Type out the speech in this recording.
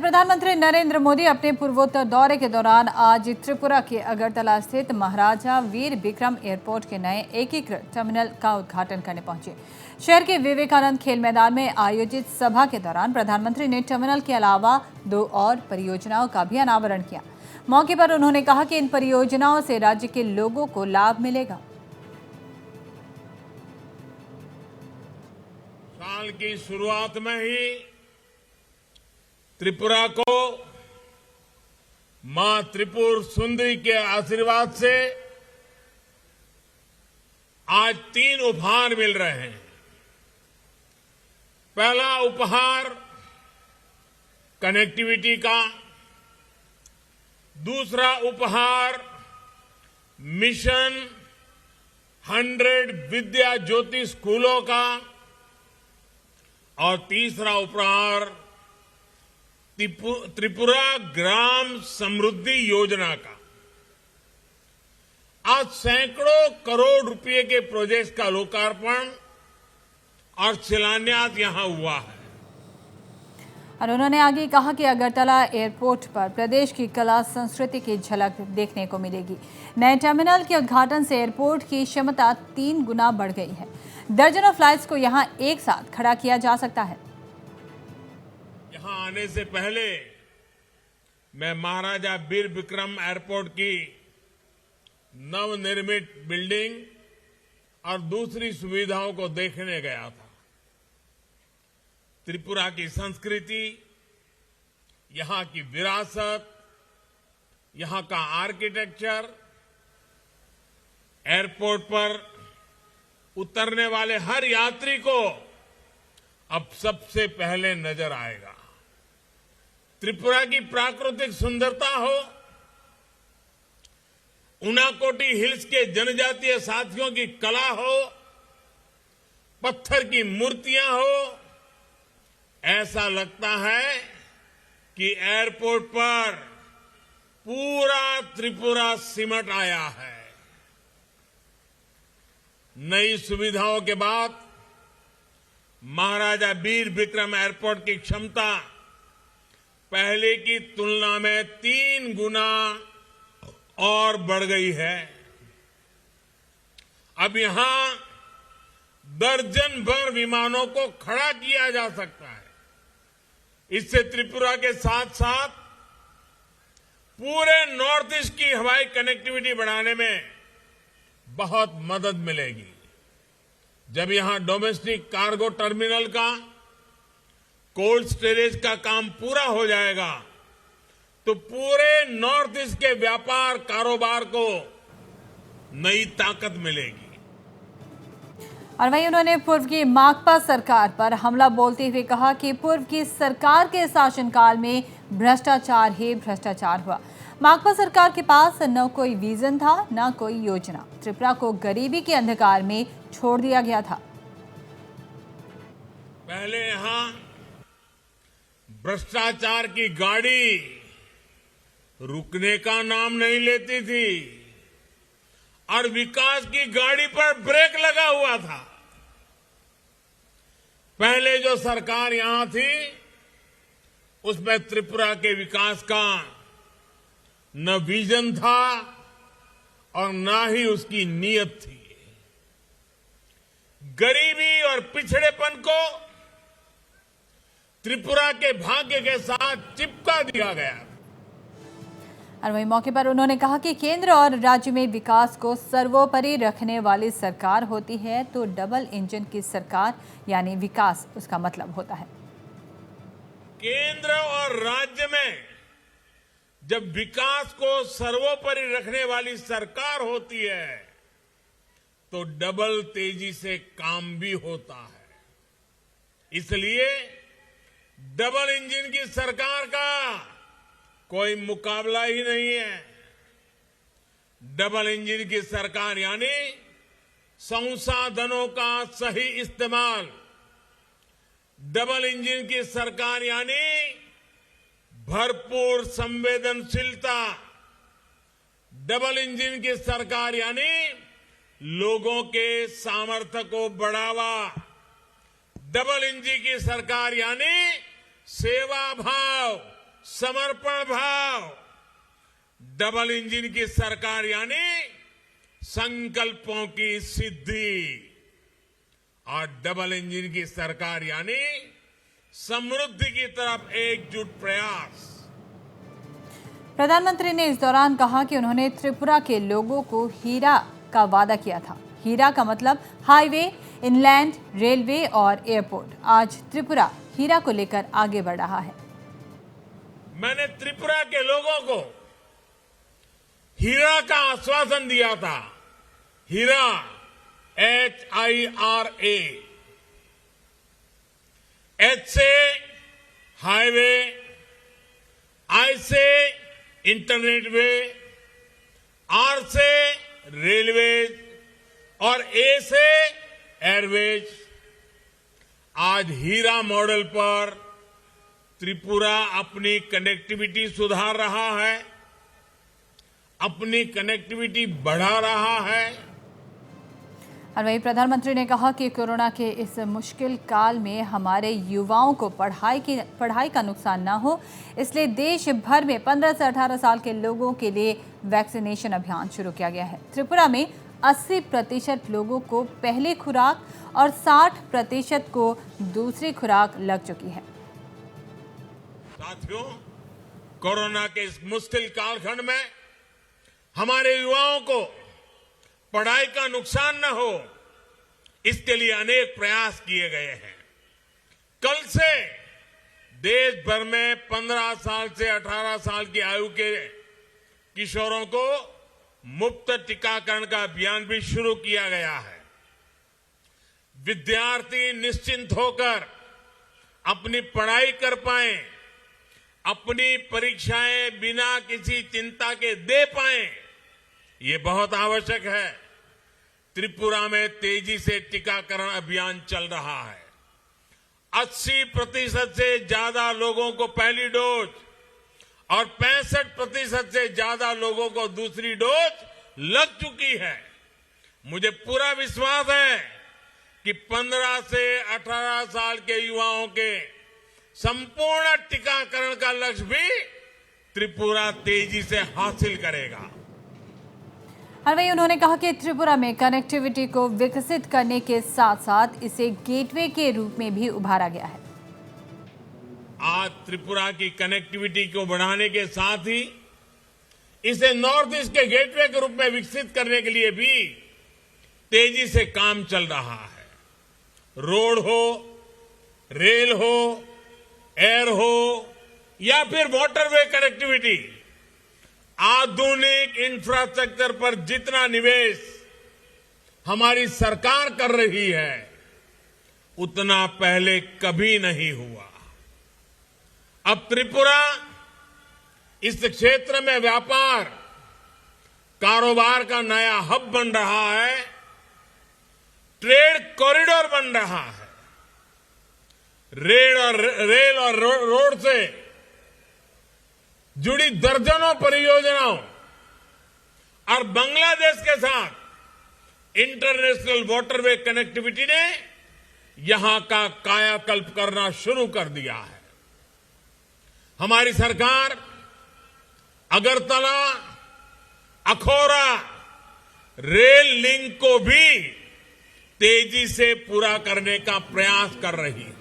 प्रधानमंत्री नरेंद्र मोदी अपने पूर्वोत्तर दौरे के दौरान आज त्रिपुरा के अगरतला स्थित महाराजा वीर विक्रम एयरपोर्ट के नए एकीकृत टर्मिनल का उद्घाटन करने पहुंचे। शहर के विवेकानंद खेल मैदान में आयोजित सभा के दौरान प्रधानमंत्री ने टर्मिनल के अलावा 2 और परियोजनाओं का भी अनावरण किया। मौके पर उन्होंने कहा कि इन परियोजनाओं से राज्य के लोगों को लाभ मिलेगा। साल की शुरुआत में ही त्रिपुरा को मां त्रिपुर सुंदरी के आशीर्वाद से आज 3 उपहार मिल रहे हैं। पहला उपहार कनेक्टिविटी का, दूसरा उपहार मिशन 100 विद्या ज्योति स्कूलों का और तीसरा उपहार त्रिपुरा ग्राम समृद्धि योजना का। आज सैकड़ों करोड़ रुपए के प्रोजेक्ट का लोकार्पण और शिलान्यास यहां हुआ है। और उन्होंने आगे कहा कि अगरतला एयरपोर्ट पर प्रदेश की कला संस्कृति की झलक देखने को मिलेगी। नए टर्मिनल के उद्घाटन से एयरपोर्ट की क्षमता 3 गुना बढ़ गई है। दर्जनों फ्लाइट्स को यहां एक साथ खड़ा किया जा सकता है। यहां आने से पहले मैं महाराजा वीर विक्रम एयरपोर्ट की नवनिर्मित बिल्डिंग और दूसरी सुविधाओं को देखने गया था। त्रिपुरा की संस्कृति, यहां की विरासत, यहां का आर्किटेक्चर एयरपोर्ट पर उतरने वाले हर यात्री को अब सबसे पहले नजर आएगा। त्रिपुरा की प्राकृतिक सुंदरता हो, उनाकोटी हिल्स के जनजातीय साथियों की कला हो, पत्थर की मूर्तियां हो, ऐसा लगता है कि एयरपोर्ट पर पूरा त्रिपुरा सिमट आया है। नई सुविधाओं के बाद महाराजा वीर विक्रम एयरपोर्ट की क्षमता पहले की तुलना में 3 गुना और बढ़ गई है। अब यहां दर्जन भर विमानों को खड़ा किया जा सकता है। इससे त्रिपुरा के साथ साथ पूरे नॉर्थ ईस्ट की हवाई कनेक्टिविटी बढ़ाने में बहुत मदद मिलेगी। जब यहां डोमेस्टिक कार्गो टर्मिनल का, कोल्ड स्टोरेज का काम पूरा हो जाएगा तो पूरे नॉर्थ ईस्ट के व्यापार कारोबार को नई ताकत मिलेगी। और वहीं उन्होंने पूर्व की माकपा सरकार पर हमला बोलते हुए कहा कि पूर्व की सरकार के शासनकाल में भ्रष्टाचार ही भ्रष्टाचार हुआ। माकपा सरकार के पास न कोई विजन था, न कोई योजना। त्रिपुरा को गरीबी के अंधकार में छोड़ दिया गया था। पहले यहां भ्रष्टाचार की गाड़ी रुकने का नाम नहीं लेती थी और विकास की गाड़ी पर ब्रेक लगा हुआ था। पहले जो सरकार यहां थी उसमें त्रिपुरा के विकास का न विजन था और न ही उसकी नीयत थी। गरीबी और पिछड़ेपन को त्रिपुरा के भाग्य के साथ चिपका दिया गया। और वही मौके पर उन्होंने कहा कि केंद्र और राज्य में विकास को सर्वोपरि रखने वाली सरकार होती है तो डबल इंजन की सरकार यानी विकास उसका मतलब होता है। केंद्र और राज्य में जब विकास को सर्वोपरि रखने वाली सरकार होती है तो डबल तेजी से काम भी होता है। इसलिए डबल इंजन की सरकार का कोई मुकाबला ही नहीं है। डबल इंजन की सरकार यानी संसाधनों का सही इस्तेमाल, डबल इंजन की सरकार यानी भरपूर संवेदनशीलता, डबल इंजन की सरकार यानी लोगों के सामर्थ्य को बढ़ावा, डबल इंजन की सरकार यानी सेवा भाव, समर्पण भाव, डबल इंजन की सरकार यानी संकल्पों की सिद्धि और डबल इंजन की सरकार यानी समृद्धि की तरफ एकजुट प्रयास। प्रधानमंत्री ने इस दौरान कहा कि उन्होंने त्रिपुरा के लोगों को हीरा का वादा किया था। हीरा का मतलब हाईवे, इनलैंड, रेलवे और एयरपोर्ट। आज त्रिपुरा हीरा को लेकर आगे बढ़ रहा है। मैंने त्रिपुरा के लोगों को हीरा का आश्वासन दिया था। हीरा, HIRA। H से हाईवे, I से इंटरनेट वे, R से रेलवेज और A से एयरवेज। आज हीरा मॉडल पर त्रिपुरा अपनी कनेक्टिविटी सुधार रहा है, अपनी कनेक्टिविटी बढ़ा रहा है। और वहीं प्रधानमंत्री ने कहा कि कोरोना के इस मुश्किल काल में हमारे युवाओं को पढ़ाई का नुकसान न हो, इसलिए देश भर में 15 से 18 साल के लोगों के लिए वैक्सीनेशन अभियान शुरू किया गया है। त्रिपुरा में 80% लोगों को पहली खुराक और 60% को दूसरी खुराक लग चुकी है। साथियों, कोरोना के इस मुश्किल कालखंड में हमारे युवाओं को पढ़ाई का नुकसान न हो, इसके लिए अनेक प्रयास किए गए हैं। कल से देश भर में 15 साल से 18 साल की आयु के किशोरों को मुफ्त टीकाकरण का अभियान भी शुरू किया गया है। विद्यार्थी निश्चिंत होकर अपनी पढ़ाई कर पाए, अपनी परीक्षाएं बिना किसी चिंता के दे पाए, ये बहुत आवश्यक है। त्रिपुरा में तेजी से टीकाकरण अभियान चल रहा है। 80% से ज्यादा लोगों को पहली डोज और 65% से ज्यादा लोगों को दूसरी डोज लग चुकी है। मुझे पूरा विश्वास है कि 15 से 18 साल के युवाओं के संपूर्ण टीकाकरण का लक्ष्य भी त्रिपुरा तेजी से हासिल करेगा। और वहीं उन्होंने कहा कि त्रिपुरा में कनेक्टिविटी को विकसित करने के साथ साथ इसे गेटवे के रूप में भी उभारा गया है। आज त्रिपुरा की कनेक्टिविटी को बढ़ाने के साथ ही इसे नॉर्थ ईस्ट के गेटवे के रूप में विकसित करने के लिए भी तेजी से काम चल रहा है। रोड हो, रेल हो, एयर हो या फिर वाटरवे कनेक्टिविटी, आधुनिक इंफ्रास्ट्रक्चर पर जितना निवेश हमारी सरकार कर रही है, उतना पहले कभी नहीं हुआ। अब त्रिपुरा इस क्षेत्र में व्यापार, कारोबार का नया हब बन रहा है, ट्रेड कॉरिडोर बन रहा है। रेल और रोड से जुड़ी दर्जनों परियोजनाओं और बांग्लादेश के साथ इंटरनेशनल वाटरवे कनेक्टिविटी ने यहां का कायाकल्प करना शुरू कर दिया है। हमारी सरकार अगरतला, अखौरा रेल लिंक को भी तेजी से पूरा करने का प्रयास कर रही है।